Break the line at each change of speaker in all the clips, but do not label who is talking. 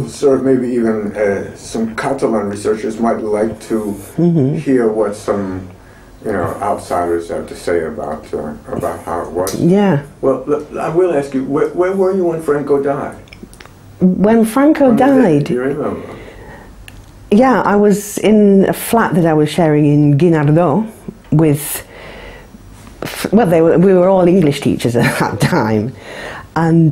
Sort of maybe even some Catalan researchers might like to hear what some, outsiders have to say about how it was.
Yeah.
Well, I will ask you, where were you when Franco died?
When Franco died?
Do you remember?
Yeah, I was in a flat that I was sharing in Guinardó with, well, we were all English teachers at that time, and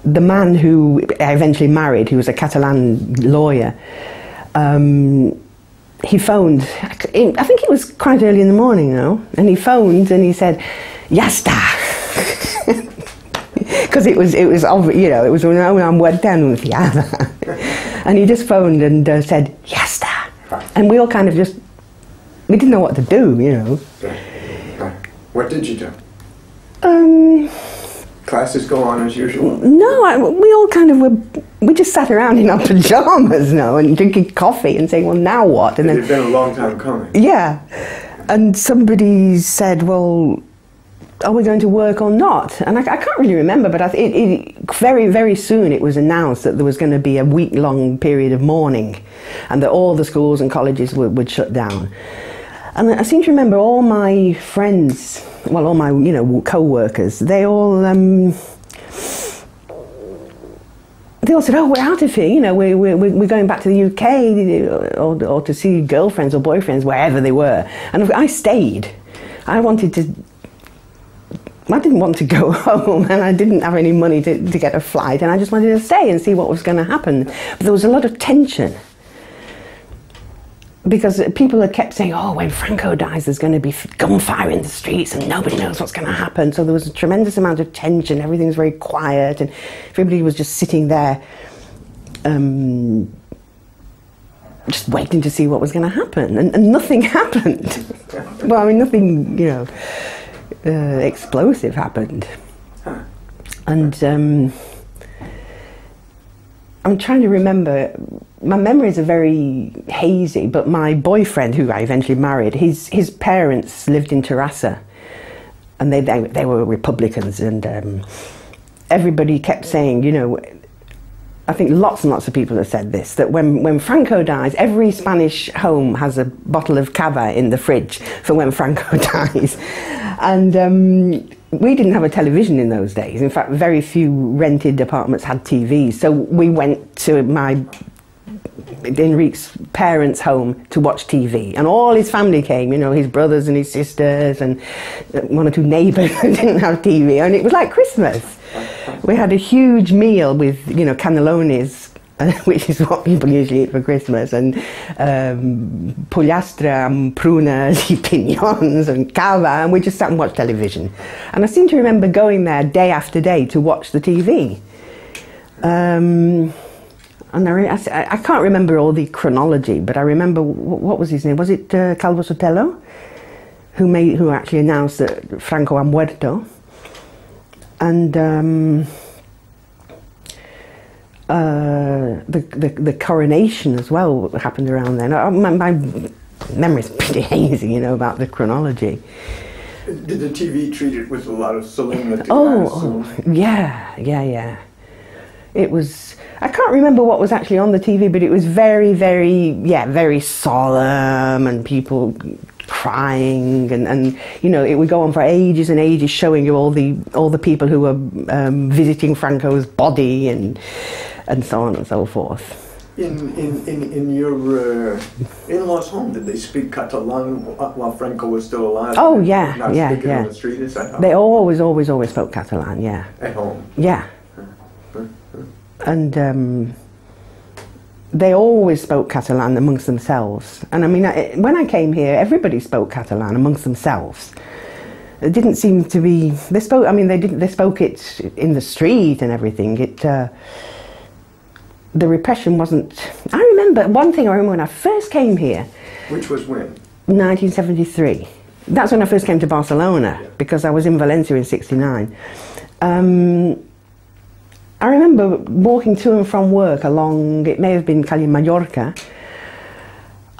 the man who I eventually married, who was a Catalan lawyer, he phoned, I think it was quite early in the morning now, and he phoned and he said, "Ya está." Because it was it was una muerte anunciada. And he just phoned and said, "Ya está." And we all kind of we didn't know what to do,
What did you do? Classes go on as usual?
No, we all kind of we just sat around in our pajamas and drinking coffee and saying, well, now what? And
then, it's been a long time coming.
Yeah. And somebody said, well, are we going to work or not? And I can't really remember, but very, very soon it was announced that there was going to be a week-long period of mourning and that all the schools and colleges would shut down. And I seem to remember all my friends, well, all my, co-workers, they all said, oh, we're out of here, we're going back to the UK or to see girlfriends or boyfriends, wherever they were. And I stayed. I didn't want to go home, and I didn't have any money to get a flight, and I just wanted to stay and see what was going to happen. But there was a lot of tension, because people had kept saying, oh, when Franco dies, there's going to be gunfire in the streets and nobody knows what's going to happen. So there was a tremendous amount of tension, everything was very quiet, and everybody was just sitting there just waiting to see what was going to happen, and nothing happened. Well, I mean, nothing, explosive happened. And I'm trying to remember, my memories are very hazy, but my boyfriend, who I eventually married, his parents lived in Terrassa, and they were Republicans, and everybody kept saying, I think lots and lots of people have said this, that when Franco dies, every Spanish home has a bottle of cava in the fridge for when Franco dies. And we didn't have a television in those days. In fact, very few rented apartments had TVs. So we went to Enrique's parents' home to watch TV. And all his family came, his brothers and his sisters and one or two neighbours who didn't have TV. And it was like Christmas. We had a huge meal with, cannellonis, which is what people usually eat for Christmas, and pollastre and prunas and piñons and cava, and we just sat and watched television. And I seem to remember going there day after day to watch the TV. And I can't remember all the chronology, but I remember, what was his name? Was it Calvo Sotelo, who actually announced that Franco ha muerto? And the coronation as well happened around then. My memory's pretty hazy, about the chronology.
Did the TV treat it with a lot of solemnity?
Oh, yeah. It was, I can't remember what was actually on the TV, but it was very, very, very solemn, and people crying, and it would go on for ages and ages, showing you all the people who were visiting Franco's body and so on and so forth.
In your in-laws' home, did they speak Catalan while Franco was still alive?
Oh yeah,
Not
yeah.
On the street, is that how?
They always spoke Catalan, yeah.
At home.
Yeah. And they always spoke Catalan amongst themselves. And I mean, when I came here, everybody spoke Catalan amongst themselves. It didn't seem to be, they spoke it in the street and everything. The repression wasn't, I remember when I first came here.
Which was when?
1973. That's when I first came to Barcelona, because I was in Valencia in '69. I remember walking to and from work along, it may have been Calle Mallorca,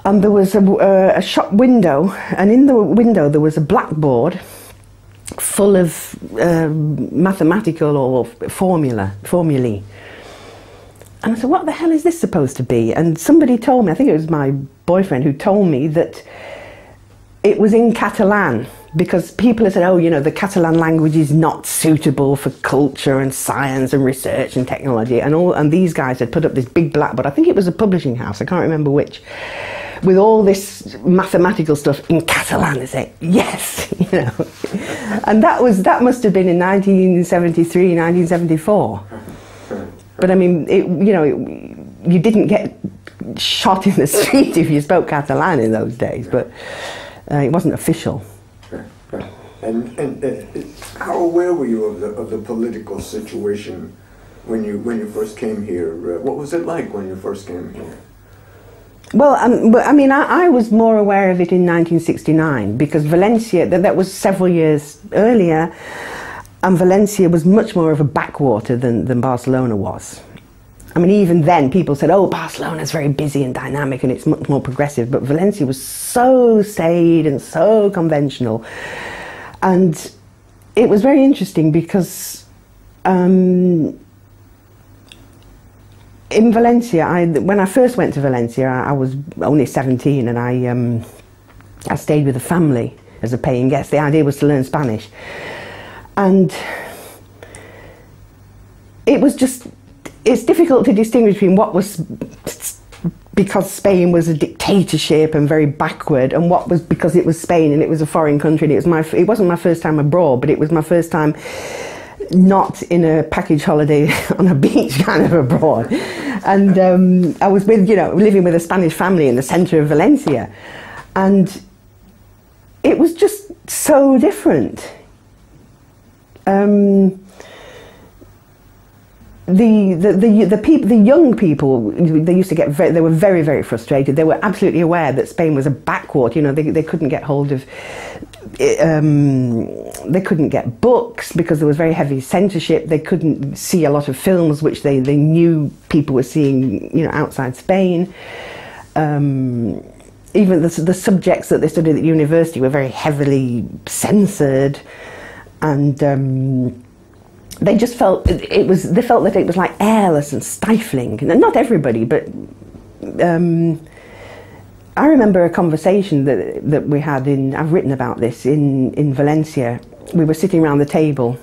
and there was a shop window, and in the window there was a blackboard full of mathematical or formulae. And I said, what the hell is this supposed to be? And somebody told me, I think it was my boyfriend who told me that it was in Catalan, because people had said, oh, you know, the Catalan language is not suitable for culture and science and research and technology. And these guys had put up this big blackboard, I think it was a publishing house, I can't remember which, with all this mathematical stuff in Catalan. They say, yes, you know. And that must have been in 1973, 1974. But I mean, you didn't get shot in the street if you spoke Catalan in those days, but it wasn't official.
And how aware were you of the political situation when you first came here? What was it like when you first came here?
Well, I mean, I was more aware of it in 1969, because Valencia, that was several years earlier, and Valencia was much more of a backwater than Barcelona was. I mean, even then people said, oh, Barcelona's very busy and dynamic and it's much more progressive, but Valencia was so staid and so conventional. And it was very interesting because in Valencia, when I first went to Valencia, I was only 17, and I stayed with a family as a paying guest. The idea was to learn Spanish. And it's difficult to distinguish between what was because Spain was a dictatorship and very backward, and what was because it was Spain and it was a foreign country, and it wasn't my first time abroad, but it was my first time not in a package holiday on a beach kind of abroad. And I was living with a Spanish family in the centre of Valencia, and it was just so different. The young people, they used to get they were very, very frustrated. They were absolutely aware that Spain was a backwater. You know, they couldn't get hold of, they couldn't get books because there was very heavy censorship. They couldn't see a lot of films which they knew people were seeing, you know, outside Spain. Even the subjects that they studied at university were very heavily censored. And they just felt they felt that it was like airless and stifling. And not everybody, but I remember a conversation that we had I've written about this in Valencia. We were sitting around the table.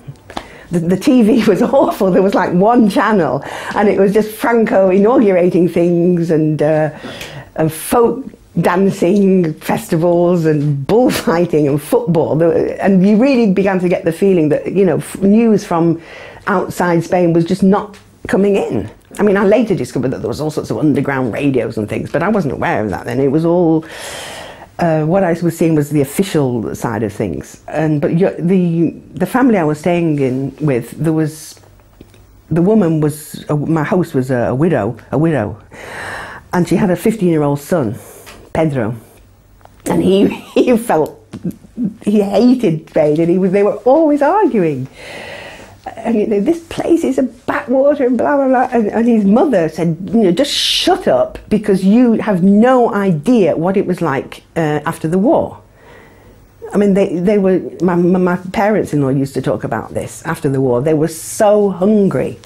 The TV was awful. There was like one channel, and it was just Franco inaugurating things and folk dancing festivals and bullfighting and football, and you really began to get the feeling that, you know, news from outside Spain was just not coming in. I mean, I later discovered that there was all sorts of underground radios and things, but I wasn't aware of that then. It was all what I was seeing was the official side of things. But the family I was staying with, the woman was my host was a widow, and she had a 15-year-old son, Pedro, and he hated Spain, and they were always arguing. And, you know, this place is a backwater and blah blah blah. And his mother said, you know, just shut up, because you have no idea what it was like after the war. I mean, they were my parents-in-law used to talk about this after the war. They were so hungry.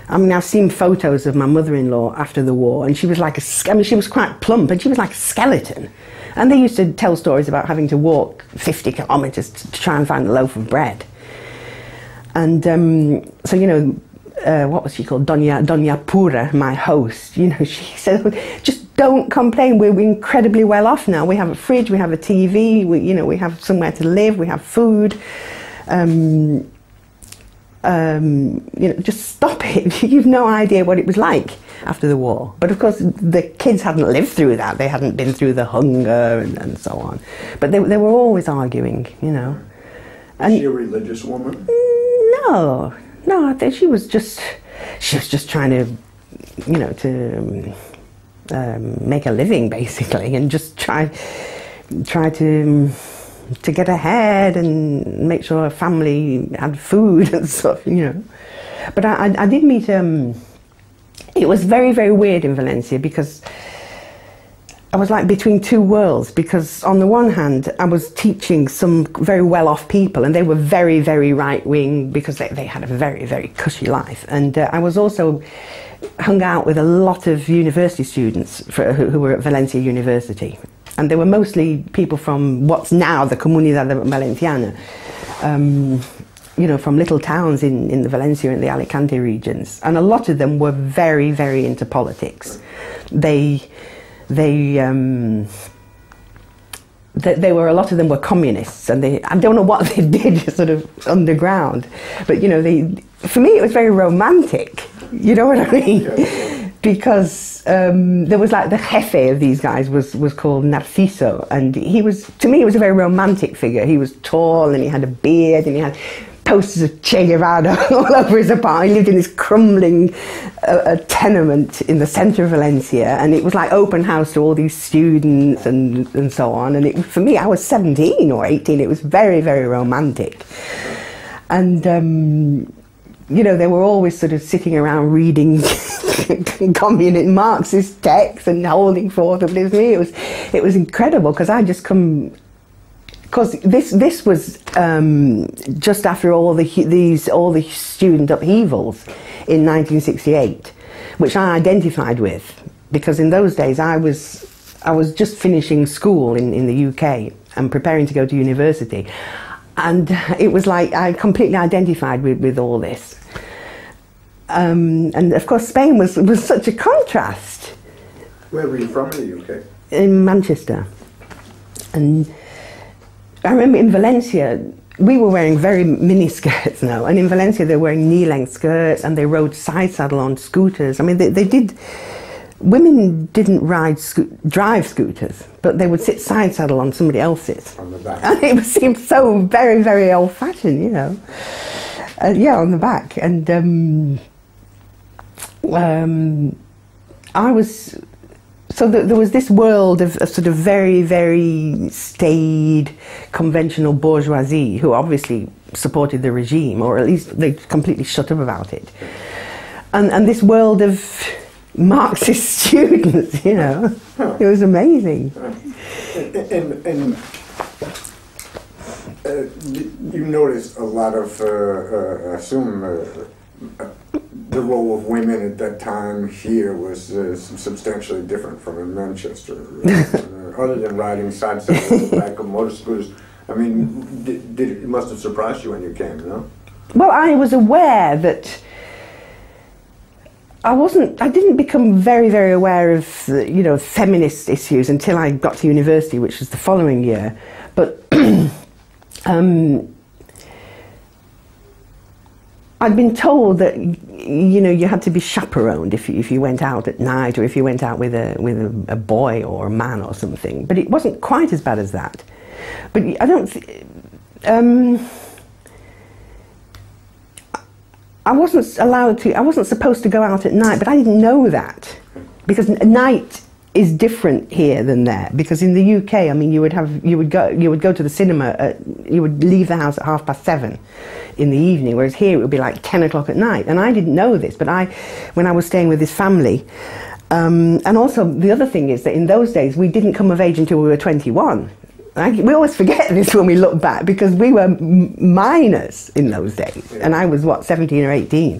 I mean, I've seen photos of my mother-in-law after the war, and she was like she was quite plump, and she was like a skeleton. And they used to tell stories about having to walk 50 kilometers to try and find a loaf of bread. And so, you know, what was she called? Doña Pura, my host, you know, she said, just don't complain, we're incredibly well off now. We have a fridge, we have a TV, we have somewhere to live, we have food. You know, just stop it. You've no idea what it was like after the war. But of course, the kids hadn't lived through that. They hadn't been through the hunger and so on. But they were always arguing, you know.
Was she a religious woman?
No, I think she was just trying to, you know, to make a living basically, and just try to get ahead and make sure her family had food and stuff, you know. But I did meet, it was very, very weird in Valencia, because I was like between two worlds, because on the one hand I was teaching some very well-off people, and they were very, very right-wing because they had a very, very cushy life, and I was also hung out with a lot of university students who were at Valencia University, and they were mostly people from what's now the Comunidad Valenciana, you know, from little towns in the Valencia and the Alicante regions, and a lot of them were very, very into politics. They were, a lot of them were communists, and I don't know what they did sort of underground, but you know, for me it was very romantic, you know what I mean? Yeah. Because there was like the jefe of these guys was called Narciso, and he was, to me, he was a very romantic figure. He was tall, and he had a beard, and he had posters of Che Guevara all over his apartment. He lived in this crumbling tenement in the centre of Valencia, and it was like open house to all these students and so on. And for me, I was 17 or 18, it was very, very romantic. And you know, they were always sort of sitting around reading communist Marxist texts and holding forth. But it was incredible, because I just come. Because this was just after all the student upheavals in 1968, which I identified with, because in those days I was just finishing school in the UK and preparing to go to university, and it was like I completely identified with all this. And of course Spain was such a contrast.
Where were you from in the UK?
In Manchester. And I remember in Valencia, we were wearing very mini skirts now, and in Valencia they were wearing knee-length skirts, and they rode side saddle on scooters. I mean, women didn't drive scooters, but they would sit side saddle on somebody else's. On the back. And it seemed so very, very old-fashioned, you know. Yeah, on the back. And I was... So there was this world of sort of very, very staid, conventional bourgeoisie, who obviously supported the regime, or at least they completely shut up about it. And this world of Marxist students, you know, it was amazing.
And you noticed a lot of, I assume, the role of women at that time here was substantially different from in Manchester. Other than riding side saddles on the back of motor scooters, I mean, it must have surprised you when you came, no?
Well, I was aware that I didn't become very, very aware of, you know, feminist issues until I got to university, which was the following year. But I'd been told that, you know, you had to be chaperoned if you went out at night, or if you went out with a boy or a man or something. But it wasn't quite as bad as that. But I don't. I wasn't allowed to. I wasn't supposed to go out at night, but I didn't know that, because night is different here than there. Because in the UK, I mean, you would go to the cinema. You would leave the house at 7:30 in the evening, whereas here it would be like 10 o'clock at night. And I didn't know this, but when I was staying with this family, and also the other thing is that in those days we didn't come of age until we were 21. We always forget this when we look back, because we were minors in those days, and I was, what, 17 or 18.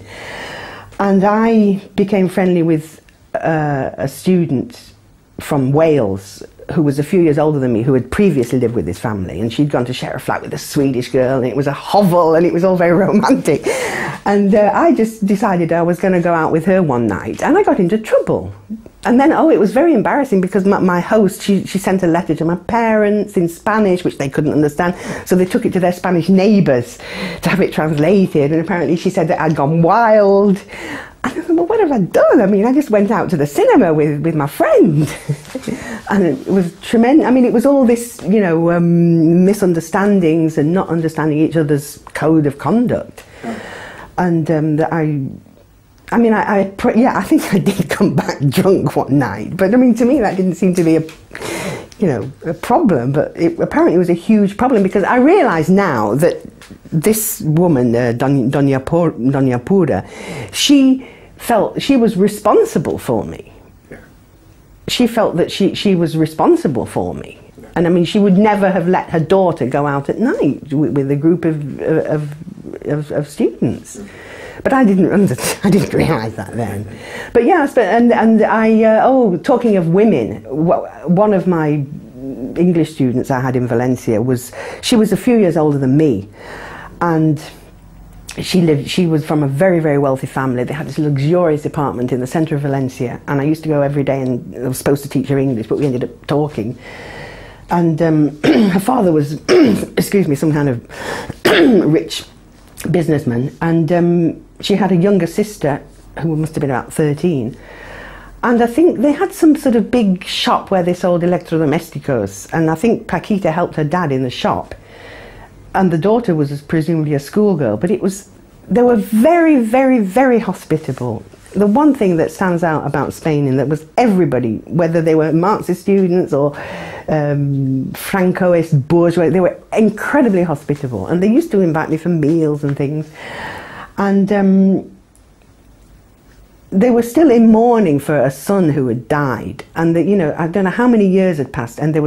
And I became friendly with a student from Wales who was a few years older than me, who had previously lived with this family, and she'd gone to share a flat with a Swedish girl, and it was a hovel, and it was all very romantic. And I just decided I was going to go out with her one night, and I got into trouble. And then, it was very embarrassing, because my host, she sent a letter to my parents in Spanish, which they couldn't understand, so they took it to their Spanish neighbours to have it translated, and apparently she said that I'd gone wild. And I thought, well, what have I done? I mean, I just went out to the cinema with my friend. And it was tremendous. I mean, it was all this, you know, misunderstandings and not understanding each other's code of conduct. And that I think I did come back drunk one night. But I mean, to me, that didn't seem to be a problem. But apparently it was a huge problem, because I realise now that this woman, Doña Pura, Doña, Pura, she felt she was responsible for me. Yeah. And it was tremendous. I mean, it was all this, misunderstandings and not understanding each other's code of conduct. And she was responsible for me. she felt that she was responsible for me. And I mean, she would never have let her daughter go out at night with a group of students. But I didn't realise that then. But yes, and I talking of women, one of my English students I had in Valencia she was a few years older than me, and she was from a very, very wealthy family. They had this luxurious apartment in the centre of Valencia, and I used to go every day, and I was supposed to teach her English, but we ended up talking. And her father was, excuse me, some kind of rich businessman, and she had a younger sister who must have been about 13. And I think they had some sort of big shop where they sold electrodomésticos, and I think Paquita helped her dad in the shop. And the daughter was presumably a schoolgirl, but they were very, very, very hospitable. The one thing that stands out about Spain in that was everybody, whether they were Marxist students or Francoist bourgeois, they were incredibly hospitable, and they used to invite me for meals and things. And they were still in mourning for a son who had died, and you know, I don't know how many years had passed, and they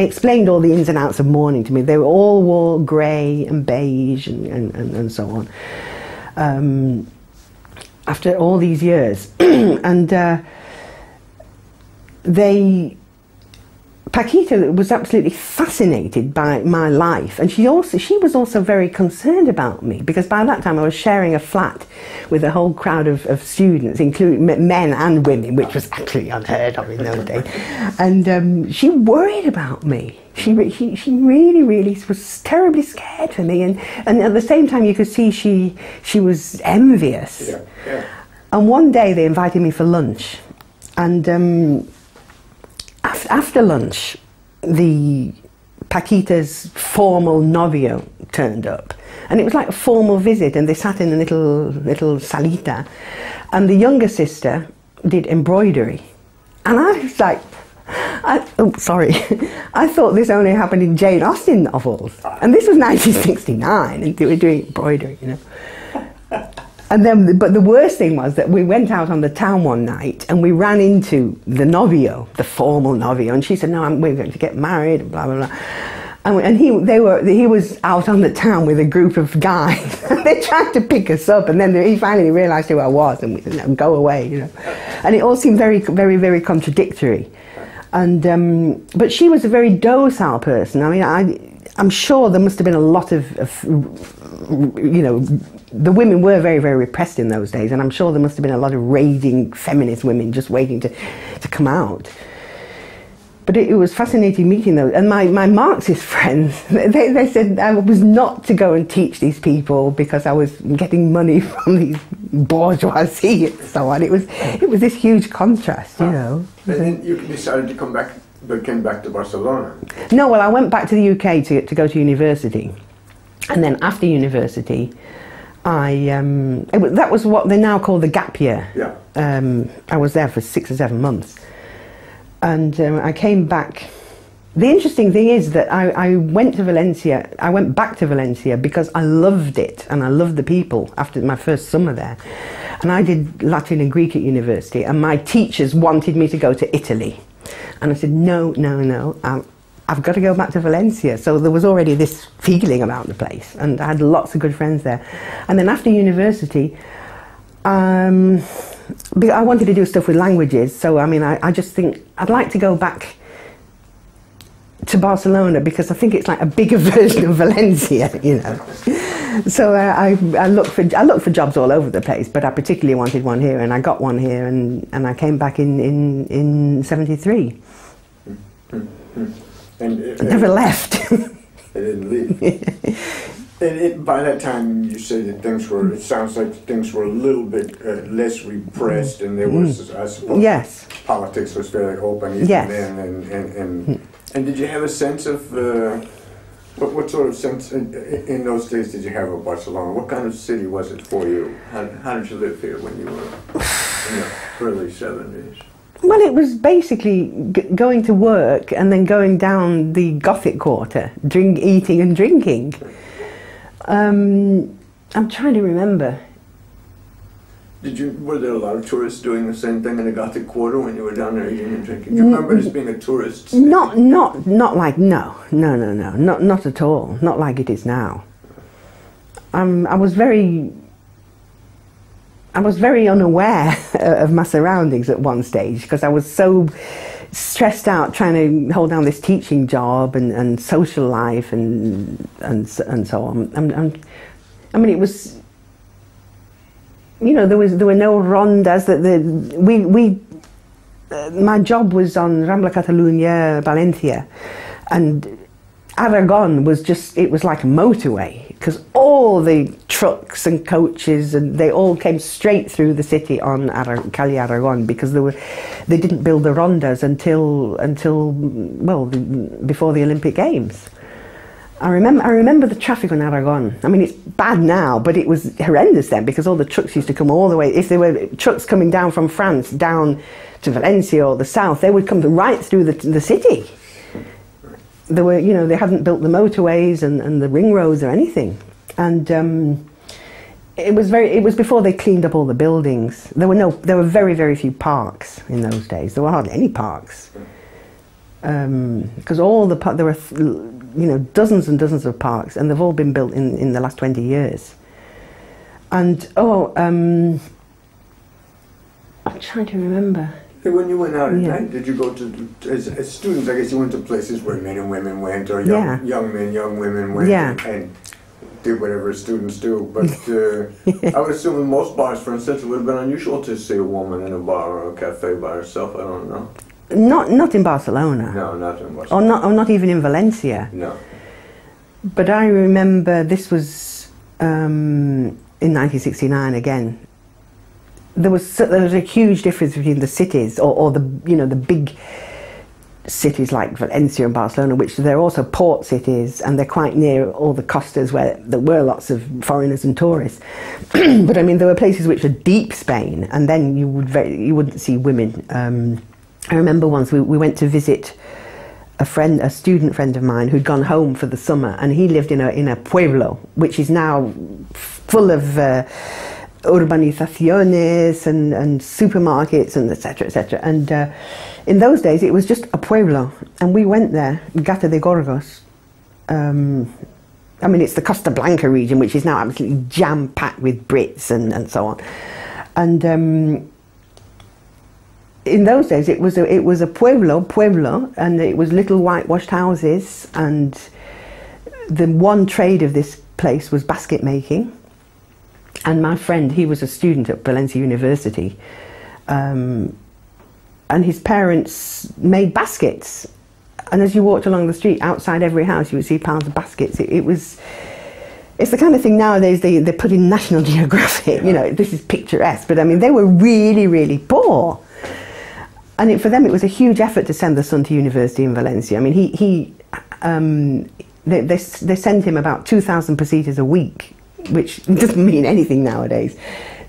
explained all the ins and outs of mourning to me. They all wore grey and beige and so on. After all these years, and Paquita was absolutely fascinated by my life, and she was also very concerned about me, because by that time I was sharing a flat with a whole crowd of students, including men and women, which was actually unheard of in those days. And she worried about me. She really, really was terribly scared for me, and at the same time you could see she was envious.
Yeah, yeah.
And one day they invited me for lunch, and after lunch, the Paquita's formal novio turned up, and it was like a formal visit, and they sat in a little salita, and the younger sister did embroidery, and I was like, I thought this only happened in Jane Austen novels, and this was 1969, and they were doing embroidery, you know. And then, but the worst thing was that we went out on the town one night, and we ran into the novio, the formal novio, and she said, "No, we're going to get married," and blah blah blah. And he was out on the town with a group of guys. They tried to pick us up, and then he finally realised who I was, and we said, "No, go away," you know. And it all seemed very, very, very contradictory. And but she was a very docile person. I mean, I'm sure there must have been a lot of you know, the women were very, very repressed in those days, and I'm sure there must have been a lot of raging feminist women just waiting to come out. But it was fascinating meeting those. And my Marxist friends, they said I was not to go and teach these people because I was getting money from these bourgeoisie and so on. It was this huge contrast, you know.
And then you decided to come back, but came back to Barcelona.
No, well, I went back to the UK to go to university. And then after university, that was what they now call the gap year.
Yeah.
I was there for 6 or 7 months. And I came back. The interesting thing is that I went back to Valencia because I loved it, and I loved the people after my first summer there. And I did Latin and Greek at university, and my teachers wanted me to go to Italy. And I said, no, I've got to go back to Valencia. So there was already this feeling about the place, and I had lots of good friends there. And then after university, I wanted to do stuff with languages, so I mean, I just think I'd like to go back to Barcelona because I think it's like a bigger version of Valencia, you know. So I looked for jobs all over the place, but I particularly wanted one here, and I got one here, and I came back in 73.
And
never left.
I didn't leave. And by that time, you say that it sounds like things were a little bit less repressed, and there was, I suppose,
yes,
politics was fairly open even then. And did you have a sense of, what sort of sense in those days did you have of Barcelona? What kind of city was it for you? How did you live here when you were in the early 70s?
Well, it was basically going to work and then going down the Gothic quarter, eating and drinking. I'm trying to remember.
Were there a lot of tourists doing the same thing in the Gothic Quarter when you were down there eating and drinking? Do you remember this being a tourist city?
Not like, no, not at all. Not like it is now. I was very unaware of my surroundings at one stage because I was so stressed out trying to hold down this teaching job and social life and so on. I mean, it was, you know, there were no rondas. My job was on Rambla Catalunya, Valencia, and Aragon was just, it was like a motorway because all the trucks and coaches and they all came straight through the city on Calle Aragon because they didn't build the rondas until well, before the Olympic Games. I remember the traffic on Aragon. I mean, it's bad now, but it was horrendous then because all the trucks used to come all the way. If there were trucks coming down from France down to Valencia or the south, they would come right through the city. There were, you know, they hadn't built the motorways and the ring roads or anything, and it was before they cleaned up all the buildings. There were very few parks in those days. There were hardly any parks because there were, you know, dozens and dozens of parks, and they've all been built in the last 20 years. And I'm trying to remember.
When you went out at night, did you go to, as students, I guess you went to places where men and women went, or young men, young women went, and did whatever students do. But I would assume in most bars, for instance, it would have been unusual to see a woman in a bar or a cafe by herself. I don't know.
Not in Barcelona.
No, not in Barcelona.
Or not even in Valencia.
No.
But I remember this was in 1969 again. There was a huge difference between the cities, or the, you know, the big cities like Valencia and Barcelona, which they're also port cities, and they're quite near all the costas where there were lots of foreigners and tourists. But I mean, there were places which were deep Spain, and then you wouldn't see women. I remember once we went to visit a student friend of mine who'd gone home for the summer, and he lived in a pueblo, which is now full of urbanizaciones and supermarkets and etc. etc. And in those days it was just a pueblo, and we went there, Gata de Gorgos. I mean, it's the Costa Blanca region, which is now absolutely jam-packed with Brits and so on. And in those days it was a pueblo, and it was little whitewashed houses, and the one trade of this place was basket making. And my friend, he was a student at Valencia University, and his parents made baskets. And as you walked along the street, outside every house, you would see piles of baskets. It's the kind of thing nowadays they put in National Geographic, you know, this is picturesque, but I mean, they were really poor. And for them, it was a huge effort to send the son to university in Valencia. I mean, they sent him about 2,000 pesetas a week, which doesn't mean anything nowadays.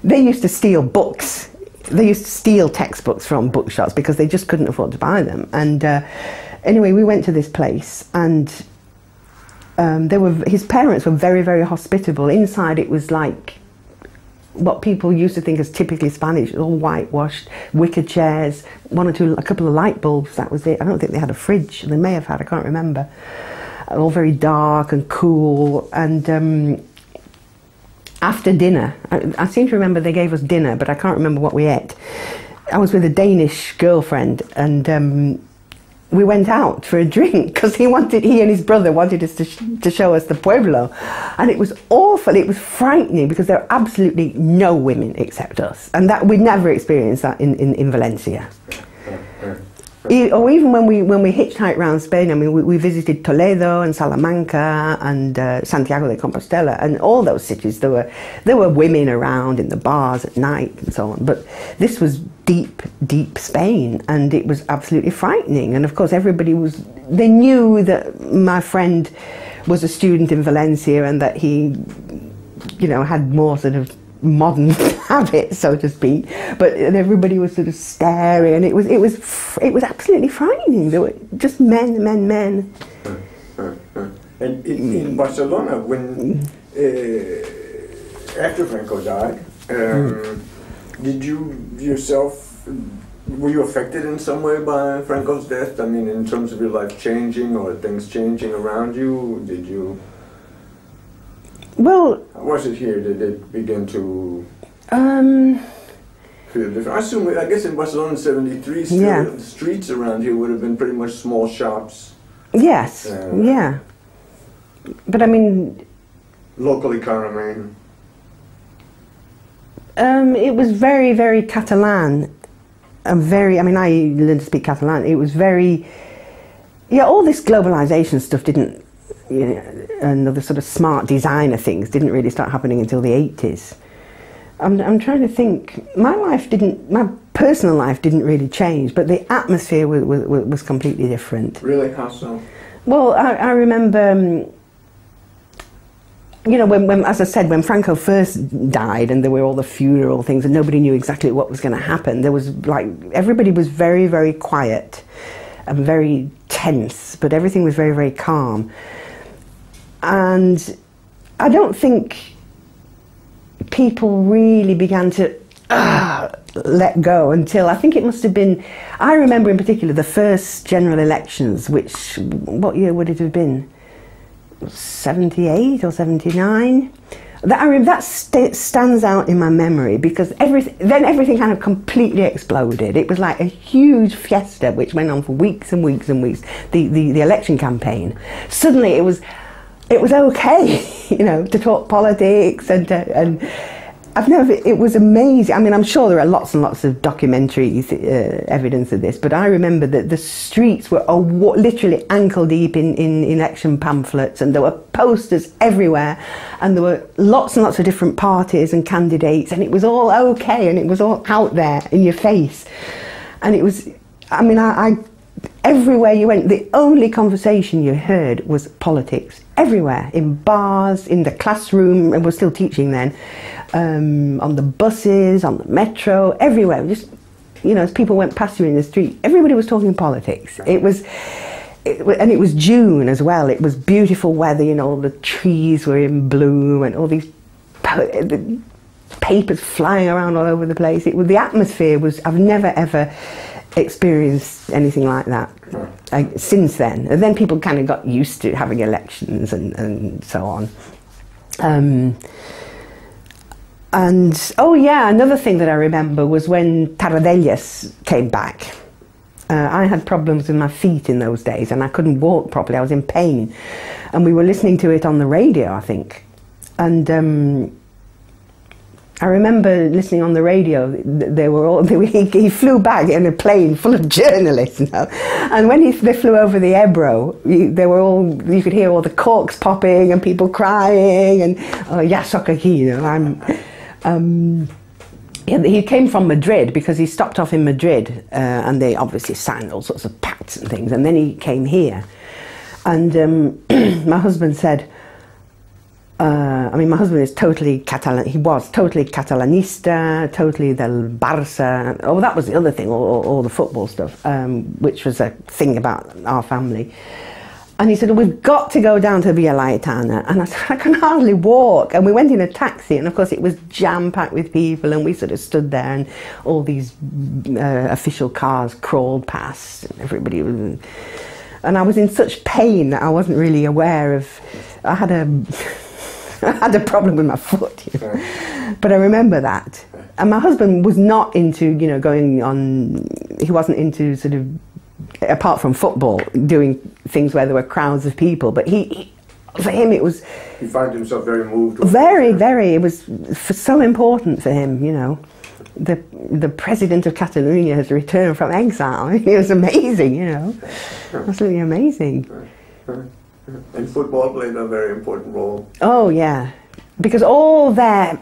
They used to steal books. They used to steal textbooks from bookshops because they just couldn't afford to buy them. And anyway, we went to this place, and his parents were very hospitable. Inside it was like what people used to think as typically Spanish, all whitewashed, wicker chairs, a couple of light bulbs, that was it. I don't think they had a fridge. They may have had, I can't remember. All very dark and cool. And after dinner, I seem to remember they gave us dinner, but I can't remember what we ate. I was with a Danish girlfriend, and we went out for a drink because he and his brother wanted us to show us the pueblo, and it was awful. It was frightening because there were absolutely no women except us, and that we'd never experienced that in Valencia. Or even when we hitchhiked around Spain, I mean, we visited Toledo and Salamanca and Santiago de Compostela, and all those cities. There were women around in the bars at night and so on. But this was deep Spain, and it was absolutely frightening. And of course, they knew that my friend was a student in Valencia, and that he, you know, had more sort of modern habits, so to speak, but everybody was sort of staring, and it was absolutely frightening. There were just men.
And in Barcelona, when after Franco died, Did you yourself, were you affected in some way by Franco's death? I mean, in terms of your life changing or things changing around you? Did you...
Well...
How was it here? Did it begin to feel different? I assume, I guess in Barcelona 73, still,
yeah.
the streets around here would have been pretty much small shops.
Yes, yeah. But I mean...
Local economy.
It was very, very Catalan. Very, I mean, I learned to speak Catalan. It was very... Yeah, all this globalization stuff didn't... You know, and the sort of smart designer things didn't really start happening until the 80s. I'm trying to think. My personal life didn't really change, but the atmosphere was completely different.
Really? How so?
Well, I remember, you know, when, as I said, when Franco first died and there were all the funeral things and nobody knew exactly what was going to happen, there was like, everybody was very, very quiet and very tense, but everything was very, very calm. And I don't think people really began to let go until, I think it must have been, I remember in particular the first general elections, which, what year would it have been? 78 or 79? That stands out in my memory because then everything kind of completely exploded. It was like a huge fiesta which went on for weeks and weeks and weeks, the election campaign. Suddenly it was okay, you know, to talk politics and it was amazing. I mean, I'm sure there are lots and lots of documentary evidence of this, but I remember that the streets were literally ankle deep in election pamphlets, and there were posters everywhere, and there were lots and lots of different parties and candidates, and it was all okay, and it was all out there in your face. And it was, I mean, everywhere you went, the only conversation you heard was politics. Everywhere, in bars, in the classroom, and we're still teaching then, on the buses, on the metro, everywhere. Just, you know, as people went past you in the street, everybody was talking politics. And it was June as well. It was beautiful weather, you know, all the trees were in bloom and all these papers flying around all over the place. The atmosphere was, I've never ever experienced anything like that since then. And then people kind of got used to having elections and so on. And oh yeah, another thing that I remember was when Tarradellas came back. I had problems with my feet in those days and I couldn't walk properly. I was in pain, and we were listening to it on the radio, I think. And I remember listening on the radio. He flew back in a plane full of journalists, you know? And when they flew over the Ebro, you could hear all the corks popping and people crying and "Ya soc aquí," you know. He came from Madrid because he stopped off in Madrid, and they obviously signed all sorts of pacts and things. And then he came here, and my husband said. I mean, my husband is totally Catalan. He was totally Catalanista, totally del Barça. Oh, that was the other thing, all the football stuff, which was a thing about our family. And he said, "We've got to go down to Via Laietana." And I said, "I can hardly walk." And we went in a taxi, and of course it was jam-packed with people, and we sort of stood there, and all these official cars crawled past, and everybody was... And I was in such pain that I wasn't really aware of... I had a problem with my foot, you know. But I remember that. And my husband was not into, you know, going on... He wasn't into sort of... apart from football, doing things where there were crowds of people, but for him it was...
He found himself very moved.
Very, it was so important for him, you know. The president of Catalonia has returned from exile. It was amazing, you know. Absolutely amazing.
And football played a very important role.
Oh yeah, because all their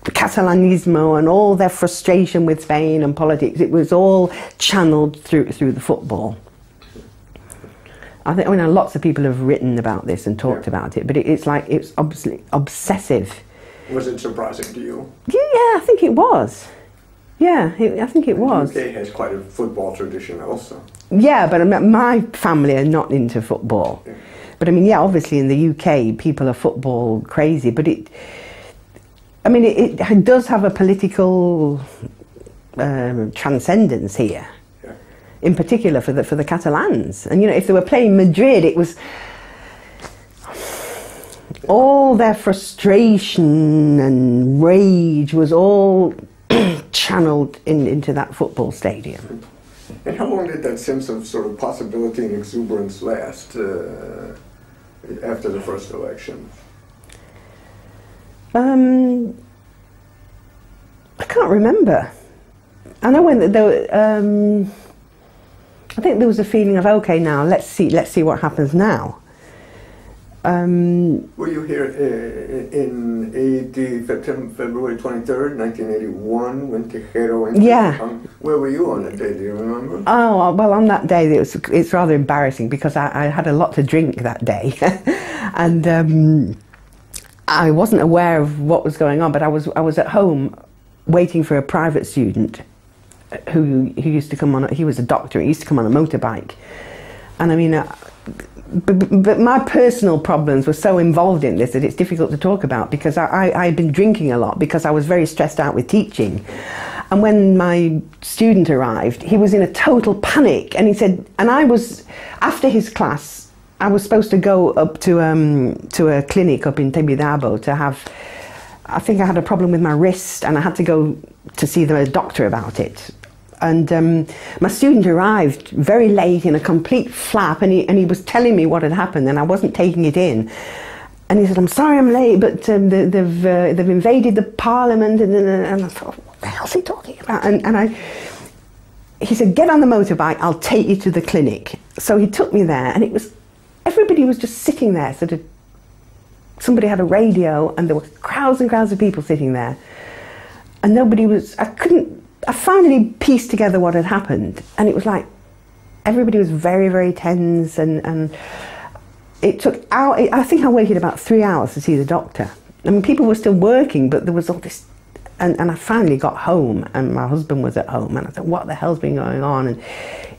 Catalanismo and all their frustration with Spain and politics, it was all channeled through the football. I mean, lots of people have written about this and talked about it, but it's obviously obsessive.
Was it surprising to you?
Yeah, I think it was. Yeah, I think it was.
The UK has quite a football tradition also.
Yeah, but my family are not into football. Yeah. But I mean, yeah, obviously in the UK people are football crazy, but it does have a political transcendence here,
Yeah.
in particular for the Catalans. And you know, if they were playing Madrid, it was all their frustration and rage was all channeled into that football stadium.
And how long did that sense of sort of possibility and exuberance last after the first election?
I can't remember. I know when there I think there was a feeling of, okay, now let's see what happens now.
Were you here in February 23rd, 1981, when Tejero entered?
Yeah.
Where were you on that day, do you remember?
Oh, well, on that day, it's rather embarrassing because I had a lot to drink that day. And I wasn't aware of what was going on, but I was at home waiting for a private student who used to come on, he was a doctor, he used to come on a motorbike. And I mean, but my personal problems were so involved in this that it's difficult to talk about, because I'd been drinking a lot because I was very stressed out with teaching. And when my student arrived, he was in a total panic, and he said, and I was, after his class, I was supposed to go up to a clinic up in Tibidabo to have, I think I had a problem with my wrist, and I had to go to see the doctor about it. And my student arrived very late in a complete flap, and he was telling me what had happened, and I wasn't taking it in. And he said, "I'm sorry I'm late, but they've invaded the parliament," and I thought, what the hell's he talking about? And he said, "Get on the motorbike, I'll take you to the clinic." So he took me there, and everybody was just sitting there, sort of, somebody had a radio, and there were crowds and crowds of people sitting there. And nobody was, I finally pieced together what had happened, and it was like everybody was very, very tense, and it took hours. I think I waited about 3 hours to see the doctor. I mean, people were still working, but there was all this, and I finally got home, and my husband was at home, and I thought, what the hell's been going on? And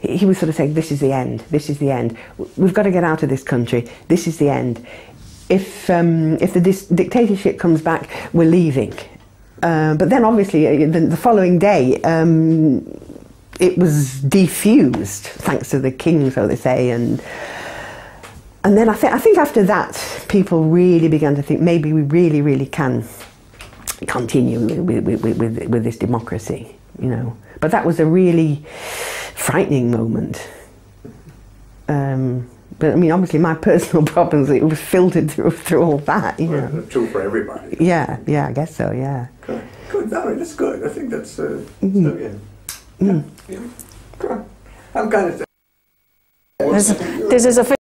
he was sort of saying, this is the end, this is the end. We've got to get out of this country, this is the end. If the dictatorship comes back, we're leaving. But then obviously the following day it was defused, thanks to the king, so they say, and then I think after that people really began to think maybe we really can continue with this democracy, you know. But that was a really frightening moment. But I mean, obviously my personal problems, it was filtered through all that, you know.
Well, true for everybody.
Yeah, I guess so, yeah.
Good, Valerie, that's good. I think that's, so, yeah. Yeah. Good. I'm kind of...
This is a